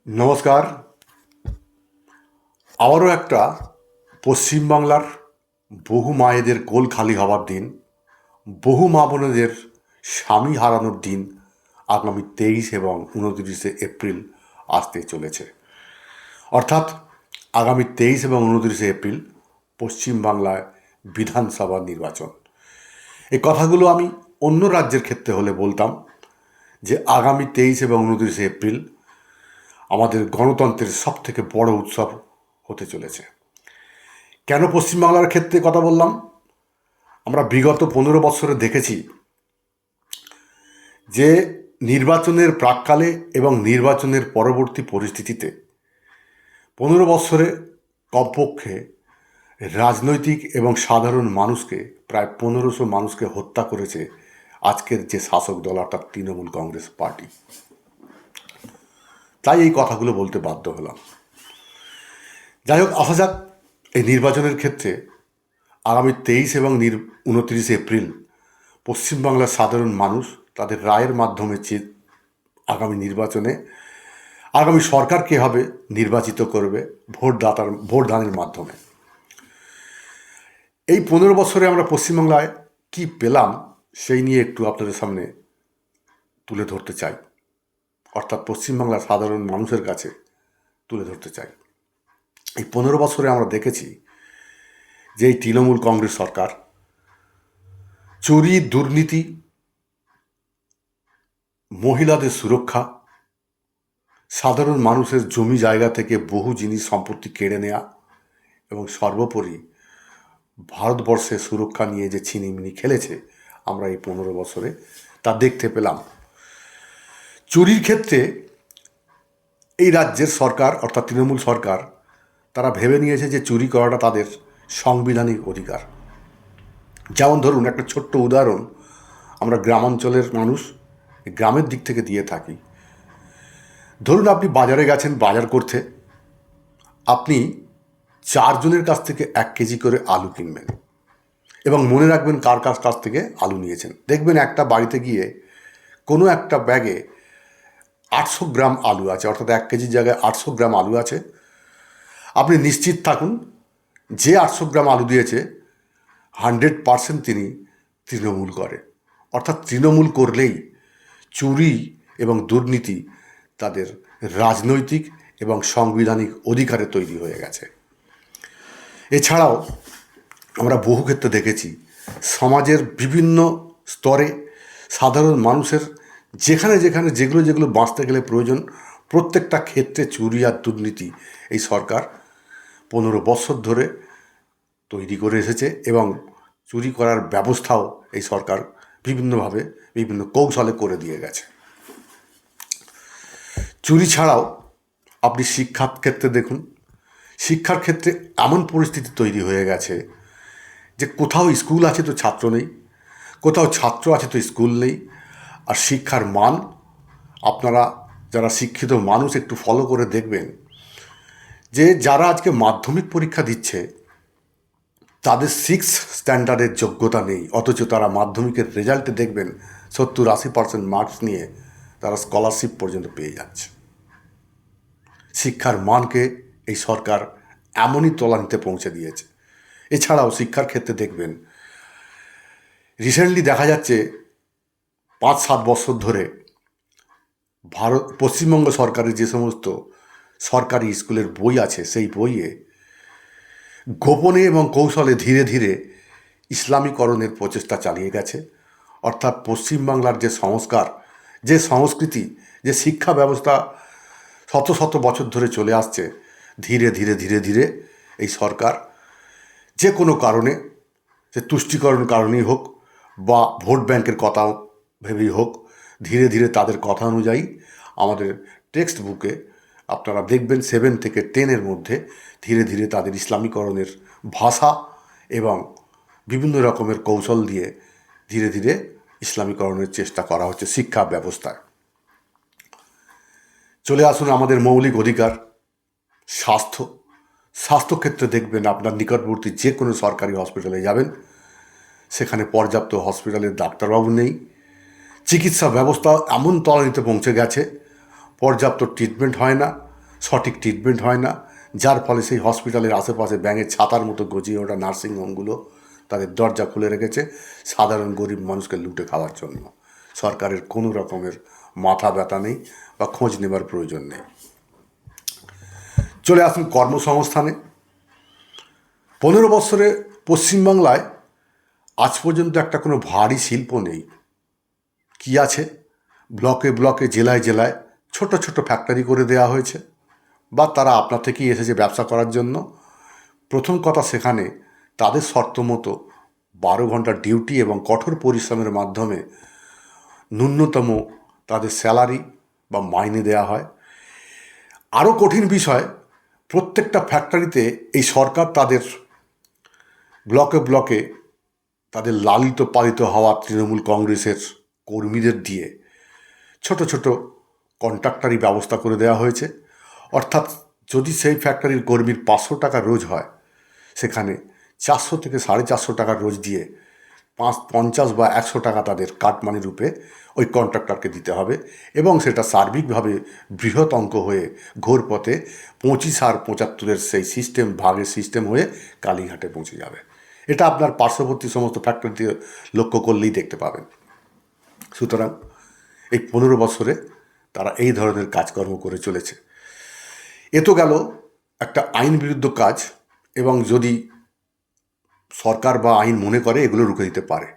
নমস্কার। আবারও একটা পশ্চিমবাংলার বহু মায়েদের কোল খালি হওয়ার দিন, বহু মা বোনেদের স্বামী হারানোর দিন আগামী 23 এবং 29শে এপ্রিল আসতে চলেছে। অর্থাৎ আগামী 23 এবং 29শে এপ্রিল পশ্চিমবাংলায় বিধানসভা নির্বাচন। এই কথাগুলো আমি অন্য রাজ্যের ক্ষেত্রে হলে বলতাম যে আগামী 23 এবং 29শে এপ্রিল আমাদের গণতন্ত্রের সবথেকে বড় উৎসব হতে চলেছে। কেন পশ্চিমবাংলার ক্ষেত্রে কথা বললাম? আমরা বিগত 15 বছরে দেখেছি যে নির্বাচনের প্রাক্কালে এবং নির্বাচনের পরবর্তী পরিস্থিতিতে 15 বছরে কমপক্ষে রাজনৈতিক এবং সাধারণ মানুষকে প্রায় 1500 মানুষকে হত্যা করেছে আজকের যে শাসক দল অর্থাৎ তৃণমূল কংগ্রেস পার্টি। তাই এই কথাগুলো বলতে বাধ্য হলাম। যাই হোক, আসা যাক এই নির্বাচনের ক্ষেত্রে আগামী 23 এবং 29শে এপ্রিল পশ্চিমবাংলার সাধারণ মানুষ তাদের রায়ের মাধ্যমে আগামী নির্বাচনে আগামী সরকার কে হবে নির্বাচিত করবে ভোটদানের মাধ্যমে। এই 15 বছরে আমরা পশ্চিমবাংলায় কি পেলাম সেই নিয়ে একটু আপনাদের সামনে তুলে ধরতে চাই, অর্থাৎ পশ্চিমবাংলার সাধারণ মানুষের কাছে তুলে ধরতে চাই। এই 15 বছরে আমরা দেখেছি যে এই তৃণমূল কংগ্রেস সরকার চুরি, দুর্নীতি, মহিলাদের সুরক্ষা, সাধারণ মানুষের জমি জায়গা থেকে বহু জিনিস সম্পত্তি কেড়ে নেওয়া এবং সর্বোপরি ভারতবর্ষের সুরক্ষা নিয়ে যে ছিনিমিনি খেলেছে আমরা এই 15 বছরে তা দেখতে পেলাম। চুরির ক্ষেত্রে এই রাজ্যের সরকার অর্থাৎ তৃণমূল সরকার তারা ভেবে নিয়েছে যে চুরি করাটা তাদের সাংবিধানিক অধিকার। যেমন ধরুন, একটা ছোট্ট উদাহরণ আমরা গ্রামাঞ্চলের মানুষ গ্রামের দিক থেকে দিয়ে থাকি। ধরুন আপনি বাজারে গেছেন বাজার করতে, আপনি 4 জনের কাছ থেকে 1 কেজি করে আলু কিনবেন এবং মনে রাখবেন কার কাছ থেকে আলু নিয়েছেন। দেখবেন একটা বাড়িতে গিয়ে কোনো একটা ব্যাগে 800 গ্রাম আলু আছে, অর্থাৎ 1 কেজির জায়গায় 800 গ্রাম আলু আছে। আপনি নিশ্চিত থাকুন যে 800 গ্রাম আলু দিয়েছে 100% তিনি তৃণমূল করে, অর্থাৎ তৃণমূল করলেই চুরি এবং দুর্নীতি তাদের রাজনৈতিক এবং সাংবিধানিক অধিকারে তৈরি হয়ে গেছে। এছাড়াও আমরা বহু ক্ষেত্রে দেখেছি সমাজের বিভিন্ন স্তরে সাধারণ মানুষের যেখানে যেখানে যেগুলো বাঁচতে গেলে প্রয়োজন, প্রত্যেকটা ক্ষেত্রে চুরি আর দুর্নীতি এই সরকার 15 বছর ধরে তৈরি করে এসেছে এবং চুরি করার ব্যবস্থাও এই সরকার বিভিন্নভাবে বিভিন্ন কৌশলে করে দিয়ে গেছে। চুরি ছাড়াও আপনি শিক্ষার ক্ষেত্রে দেখুন, শিক্ষার ক্ষেত্রে এমন পরিস্থিতি তৈরি হয়ে গেছে যে কোথাও স্কুল আছে তো ছাত্র নেই, কোথাও ছাত্র আছে তো স্কুল নেই। আর শিক্ষার মান আপনারা যারা শিক্ষিত মানুষ একটু ফলো করে দেখবেন যে যারা আজকে মাধ্যমিক পরীক্ষা দিচ্ছে তাদের 6 স্ট্যান্ডার্ডের যোগ্যতা নেই, অথচ তারা মাধ্যমিকের রেজাল্টে দেখবেন 70-80% মার্কস নিয়ে তারা স্কলারশিপ পর্যন্ত পেয়ে যাচ্ছে। শিক্ষার মানকে এই সরকার এমনই তলানিতে পৌঁছে দিয়েছে। এছাড়াও শিক্ষার ক্ষেত্রে দেখবেন রিসেন্টলি দেখা যাচ্ছে 5-7 বছর ধরে পশ্চিমবঙ্গ সরকারের যে সমস্ত সরকারি স্কুলের বই আছে সেই বইয়ে গোপনে এবং কৌশলে ধীরে ধীরে ইসলামীকরণের প্রচেষ্টা চালিয়ে গেছে। অর্থাৎ পশ্চিমবাংলার যে সংস্কার, যে সংস্কৃতি, যে শিক্ষা ব্যবস্থা শত শত বছর ধরে চলে আসছে, ধীরে ধীরে ধীরে ধীরে এই সরকার যে কোনো কারণে, সে তুষ্টিকরণ কারণেই হোক বা ভোট ব্যাংকের কথা ভেবেই হোক, ধীরে ধীরে তাদের কথা অনুযায়ী আমাদের টেক্সট বুকে আপনারা দেখবেন 7 থেকে 10-এর মধ্যে ধীরে ধীরে তাদের ইসলামীকরণের ভাষা এবং বিভিন্ন রকমের কৌশল দিয়ে ধীরে ধীরে ইসলামীকরণের চেষ্টা করা হচ্ছে শিক্ষা ব্যবস্থায়। চলে আসুন আমাদের মৌলিক অধিকার স্বাস্থ্য। স্বাস্থ্যক্ষেত্রে দেখবেন আপনার নিকটবর্তী যে কোনো সরকারি হসপিটালে যাবেন, সেখানে পর্যাপ্ত হসপিটালের ডাক্তারবাবু নেই, চিকিৎসা ব্যবস্থা এমন তলানিতে পৌঁছে গেছে, পর্যাপ্ত ট্রিটমেন্ট হয় না, সঠিক ট্রিটমেন্ট হয় না, যার ফলে সেই হসপিটালের আশেপাশে ব্যাঙের ছাতার মতো গজিয়ে ওঠা নার্সিংহোমগুলো তাদের দরজা খুলে রেখেছে সাধারণ গরিব মানুষকে লুটে খাওয়ার জন্য। সরকারের কোনো রকমের মাথা ব্যথা নেই বা খোঁজ নেবার প্রয়োজন নেই। চলে আসুন কর্মসংস্থানে। 15 বছরে পশ্চিমবাংলায় আজ পর্যন্ত একটা কোনো ভারী শিল্প নেই। কি আছে? ব্লকে ব্লকে, জেলায় জেলায় ছোট ছোট ফ্যাক্টরি করে দেওয়া হয়েছে, বা তারা আপনার থেকেই এসেছে ব্যবসা করার জন্য। প্রথম কথা, সেখানে তাদের শর্ত মতো 12 ঘন্টা ডিউটি এবং কঠোর পরিশ্রমের মাধ্যমে ন্যূনতম তাদের স্যালারি বা মাইনে দেওয়া হয়। আরও কঠিন বিষয়, প্রত্যেকটা ফ্যাক্টরিতে এই সরকার তাদের ব্লকে ব্লকে তাদের লালিত পালিত হওয়া তৃণমূল কংগ্রেসের কর্মীদের দিয়ে ছোট ছোট কন্ট্রাক্টারি ব্যবস্থা করে দেওয়া হয়েছে। অর্থাৎ যদি সেই ফ্যাক্টরির কর্মীর 500 টাকা রোজ হয়, সেখানে 400 থেকে 450 টাকা রোজ দিয়ে 50 বা 100 টাকা তাদের কাটমানি রূপে ওই কন্ট্রাক্টরকে দিতে হবে, এবং সেটা সার্বিকভাবে বৃহৎ অঙ্ক হয়ে ঘোরপথে 25 আর 75-এর সেই সিস্টেম, ভাগের সিস্টেম হয়ে কালীঘাটে পৌঁছে যাবে। এটা আপনার পার্শ্ববর্তী সমস্ত ফ্যাক্টরিতে লক্ষ্য করলেই দেখতে পাবেন। সুতরাং এই 15 বছরে তারা এই ধরনের কাজকর্ম করে চলেছে। এ তো গেল একটা আইন বিরুদ্ধ কাজ, এবং যদি সরকার বা আইন মনে করে এগুলো রুখে দিতে পারে।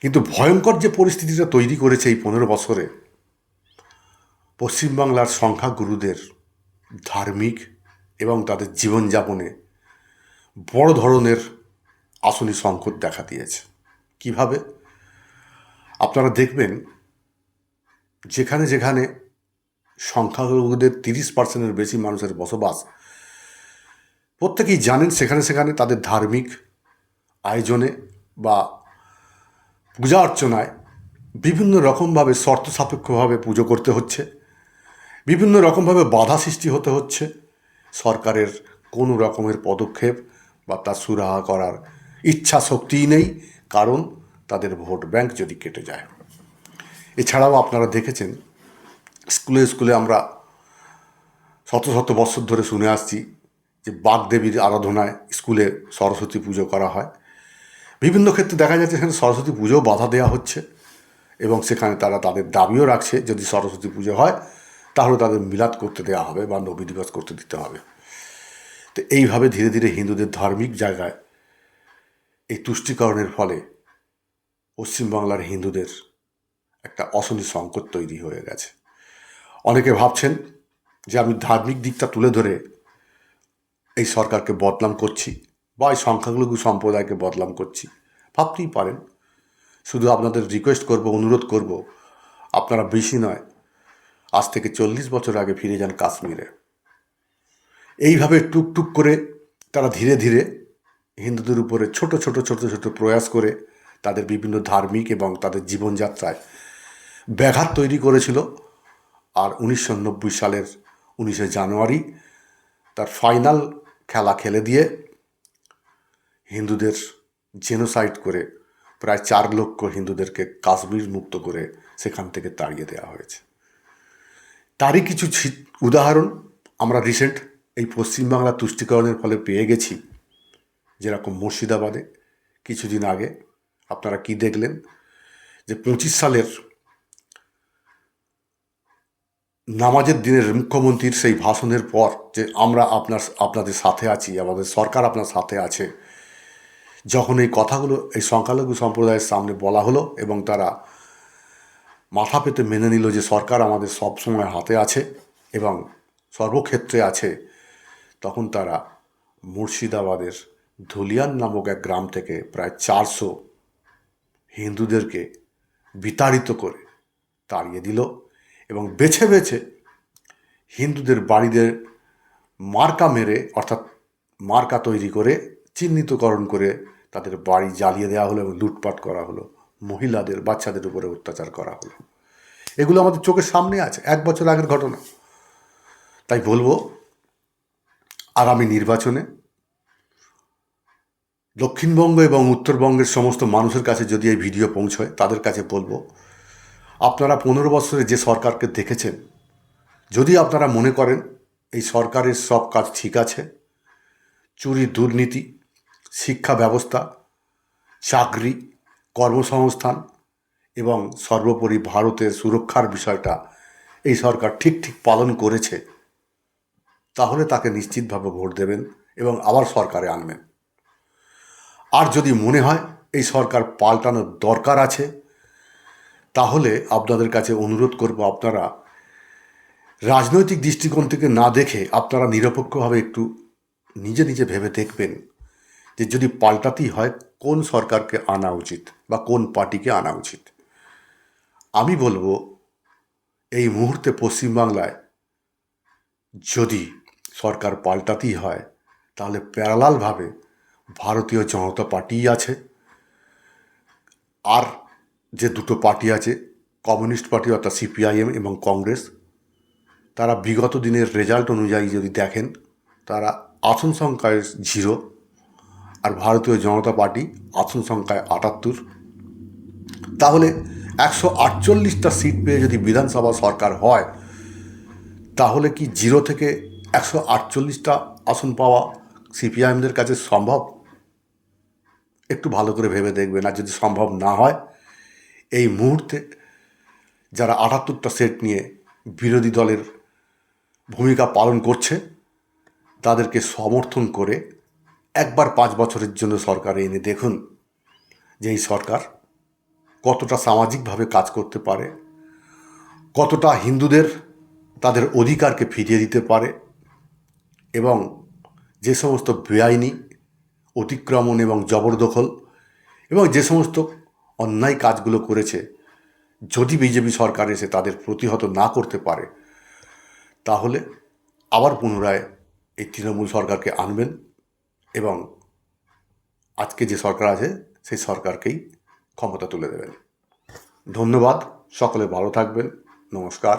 কিন্তু ভয়ঙ্কর যে পরিস্থিতিটা তৈরি করেছে এই 15 বছরে, পশ্চিমবাংলার সংখ্যাগুরুদের ধার্মিক এবং তাদের জীবনযাপনে বড় ধরনের আসনি সংকট দেখা দিয়েছে। কিভাবে? আপনারা দেখবেন, যেখানে যেখানে সংখ্যালঘুদের 30%-এর বেশি মানুষের বসবাস, প্রত্যেকেই জানেন সেখানে সেখানে তাদের ধার্মিক আয়োজনে বা পূজা অর্চনায় বিভিন্ন রকমভাবে শর্ত সাপেক্ষভাবে পুজো করতে হচ্ছে, বিভিন্ন রকমভাবে বাধা সৃষ্টি হতে হচ্ছে। সরকারের কোনো রকমের পদক্ষেপ বা তা সুরাহা করার ইচ্ছা শক্তিই নেই, কারণ তাদের ভোট ব্যাংক যদি কেটে যায়। এছাড়াও আপনারা দেখেছেন, স্কুলে স্কুলে আমরা শত শত বছর ধরে শুনে আসছি যে বাগদেবীর আরাধনায় স্কুলে সরস্বতী পুজো করা হয়। বিভিন্ন ক্ষেত্রে দেখা যাচ্ছে সেখানে সরস্বতী পুজোও বাধা দেওয়া হচ্ছে, এবং সেখানে তারা তাদের দাবিও রাখছে যদি সরস্বতী পুজো হয় তাহলে তাদের মিলাদ করতে দেওয়া হবে বা নবী দিবস করতে দিতে হবে। তো এইভাবে ধীরে ধীরে হিন্দুদের ধার্মিক জায়গায় এই তুষ্টিকরণের ফলে পশ্চিমবাংলার হিন্দুদের একটা অশনি সংকট তৈরি হয়ে গেছে। অনেকে ভাবছেন যে আমি ধার্মিক দিকটা তুলে ধরে এই সরকারকে বদনাম করছি বা এই সংখ্যালঘু সম্প্রদায়কে বদনাম করছি। ভাবতেই পারেন। শুধু আপনাদের রিকোয়েস্ট করব, অনুরোধ করব, আপনারা বেশি নয়, আজ থেকে 40 বছর আগে ফিরে যান কাশ্মীরে। এইভাবে টুকটুক করে তারা ধীরে ধীরে হিন্দুদের উপরে ছোট ছোট ছোট ছোট প্রয়াস করে তাদের বিভিন্ন ধার্মিক এবং তাদের জীবনযাত্রায় ব্যাঘাত তৈরি করেছিল। আর 1990 সালের 19শে জানুয়ারি তার ফাইনাল খেলা খেলে দিয়ে হিন্দুদের জেনোসাইড করে প্রায় 4 লক্ষ হিন্দুদেরকে কাশ্মীর মুক্ত করে সেখান থেকে তাড়িয়ে দেওয়া হয়েছে। তারই কিছু উদাহরণ আমরা রিসেন্ট এই পশ্চিমবাংলা তুষ্টিকরণের ফলে পেয়ে গেছি। যেরকম মুর্শিদাবাদে কিছুদিন আগে আপনারা কি দেখলেন, যে 25 সালের নামাজের দিনের মুখ্যমন্ত্রীর সেই ভাষণের পর যে আমরা আপনাদের সাথে আছি, আমাদের সরকার আপনার সাথে আছে, যখন এই কথাগুলো এই সংখ্যালঘু সম্প্রদায়ের সামনে বলা হলো এবং তারা মাথা পেতে মেনে নিল যে সরকার আমাদের সব সময় হাতে আছে এবং সর্বক্ষেত্রে আছে, তখন তারা মুর্শিদাবাদের ধুলিয়ান নামক এক গ্রাম থেকে প্রায় 400 হিন্দুদেরকে বিতাড়িত করে তাড়িয়ে দিল, এবং বেছে বেছে হিন্দুদের বাড়িতে মার্কা মেরে, অর্থাৎ মার্কা তৈরি করে চিহ্নিতকরণ করে তাদের বাড়ি জ্বালিয়ে দেওয়া হলো এবং লুটপাট করা হলো, মহিলাদের বাচ্চাদের উপরে অত্যাচার করা হলো। এগুলো আমাদের চোখের সামনে আছে, 1 বছর আগের ঘটনা। তাই বলবো, আগামী নির্বাচনে দক্ষিণবঙ্গ এবং উত্তরবঙ্গের সমস্ত মানুষের কাছে যদি এই ভিডিও পৌঁছয়, তাদের কাছে বলবো, আপনারা 15 বছরে যে সরকারকে দেখেছেন, যদি আপনারা মনে করেন এই সরকারের সব কাজ ঠিক আছে, চুরি, দুর্নীতি, শিক্ষা ব্যবস্থা, চাকরি, কর্মসংস্থান এবং সর্বোপরি ভারতের সুরক্ষার বিষয়টা এই সরকার ঠিক পালন করেছে, তাহলে তাকে নিশ্চিতভাবে ভোট দেবেন এবং আবার সরকারে আনবেন। আর যদি মনে হয় এই সরকার পাল্টানোর দরকার আছে, তাহলে আপনাদের কাছে অনুরোধ করব, আপনারা রাজনৈতিক দৃষ্টিকোণ থেকে না দেখে আপনারা নিরপেক্ষভাবে একটু নিজে ভেবে দেখবেন যে যদি পাল্টাতেই হয় কোন সরকারকে আনা উচিত বা কোন পার্টিকে আনা উচিত। আমি বলবো এই মুহূর্তে পশ্চিমবাংলায় যদি সরকার পাল্টাতেই হয়, তাহলে প্যারালালভাবে ভারতীয় জনতা পার্টিই আছে, আর যে দুটো পার্টি আছে, কমিউনিস্ট পার্টি অর্থাৎ সিপিআইএম এবং কংগ্রেস, তারা বিগত দিনের রেজাল্ট অনুযায়ী যদি দেখেন, তারা আসন সংখ্যায় 0, আর ভারতীয় জনতা পার্টি আসন সংখ্যায় 78। তাহলে 148টা সিট পেয়ে যদি বিধানসভা সরকার হয়, তাহলে কি 0 থেকে 148টা আসন পাওয়া সিপিআইএমদের কাছে সম্ভব? একটু ভালো করে ভেবে দেখবেন। আর যদি সম্ভব না হয়, এই মুহূর্তে যারা 78টা সিট নিয়ে বিরোধী দলের ভূমিকা পালন করছে, তাদেরকে সমর্থন করে একবার 5 বছরের জন্য সরকারে এনে দেখুন যে এই সরকার কতটা সামাজিকভাবে কাজ করতে পারে, কতটা হিন্দুদের তাদের অধিকারকে ফিরিয়ে দিতে পারে, এবং যে সমস্ত বেআইনি অতিক্রমণ এবং জবরদখল এবং যে সমস্ত অন্যায় কাজগুলো করেছে, যদি বিজেপি সরকার এসে তাদের প্রতিহত না করতে পারে, তাহলে আবার পুনরায় এই তৃণমূল সরকারকে আনবেন এবং আজকে যে সরকার আছে সেই সরকারকেই ক্ষমতা তুলে দেবেন। ধন্যবাদ, সকলে ভালো থাকবেন, নমস্কার।